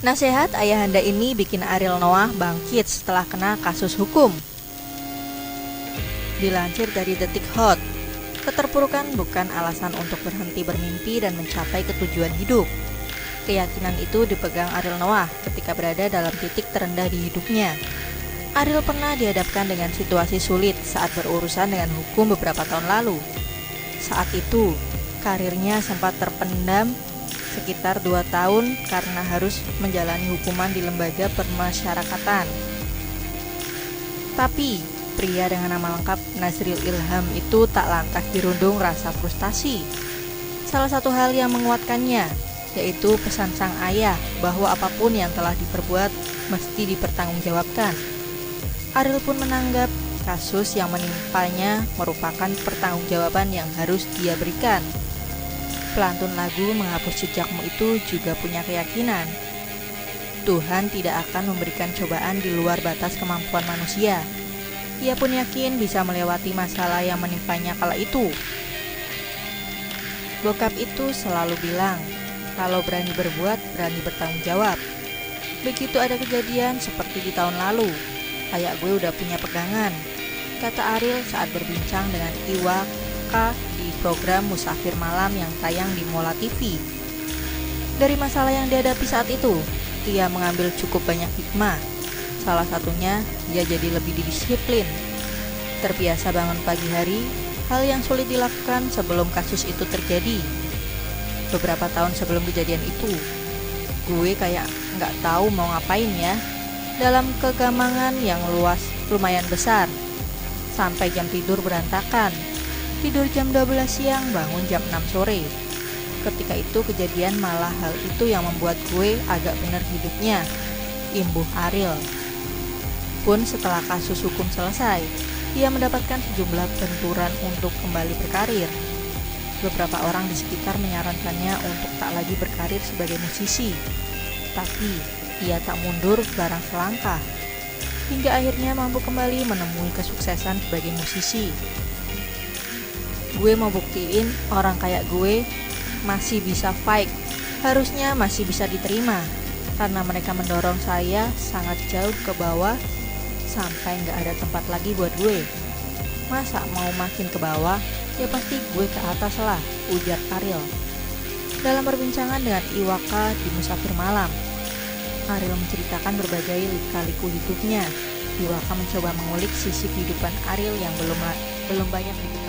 Nasihat ayahanda ini bikin Ariel Noah bangkit setelah kena kasus hukum. Dilansir dari Detik Hot, keterpurukan bukan alasan untuk berhenti bermimpi dan mencapai ketujuan hidup. Keyakinan itu dipegang Ariel Noah ketika berada dalam titik terendah di hidupnya. Ariel pernah dihadapkan dengan situasi sulit saat berurusan dengan hukum beberapa tahun lalu. Saat itu, karirnya sempat terpendam sekitar 2 tahun karena harus menjalani hukuman di lembaga permasyarakatan. Tapi, pria dengan nama lengkap Nazril Ilham itu tak lantas dirundung rasa frustasi. Salah satu hal yang menguatkannya, yaitu pesan sang ayah bahwa apapun yang telah diperbuat mesti dipertanggungjawabkan. Ariel pun menganggap kasus yang menimpanya merupakan pertanggungjawaban yang harus dia berikan. Pelantun lagu Menghapus Jejakmu itu juga punya keyakinan Tuhan tidak akan memberikan cobaan di luar batas kemampuan manusia. Ia pun yakin bisa melewati masalah yang menimpanya kala itu. Bokap itu selalu bilang, kalau berani berbuat, berani bertanggung jawab. Begitu ada kejadian seperti di tahun lalu, kayak gue udah punya pegangan, kata Ariel saat berbincang dengan Iwa K di program Musafir Malam yang tayang di Mola TV. Dari masalah yang dihadapi saat itu, ia mengambil cukup banyak hikmah. Salah satunya, dia jadi lebih disiplin. Terbiasa bangun pagi hari, hal yang sulit dilakukan sebelum kasus itu terjadi. Beberapa tahun sebelum kejadian itu, gue kayak nggak tahu mau ngapain ya. Dalam kegamangan yang lumayan besar, sampai jam tidur berantakan. Tidur jam 12 siang, bangun jam 6 sore. Ketika itu kejadian malah hal itu yang membuat gue agak bener hidupnya, imbuh Ariel. Pun setelah kasus hukum selesai, ia mendapatkan sejumlah benturan untuk kembali berkarir. Beberapa orang di sekitar menyarankannya untuk tak lagi berkarir sebagai musisi. Tapi ia tak mundur barang selangkah, hingga akhirnya mampu kembali menemui kesuksesan sebagai musisi. Gue mau buktiin orang kayak gue masih bisa fight, harusnya masih bisa diterima, karena mereka mendorong saya sangat jauh ke bawah sampai nggak ada tempat lagi buat gue. Masa mau makin ke bawah, ya pasti gue ke atas lah, ujar Ariel. Dalam perbincangan dengan Iwaka di Musafir Malam, Ariel menceritakan berbagai lika-liku hidupnya. Iwaka mencoba mengulik sisi kehidupan Ariel yang belum banyak diketahui.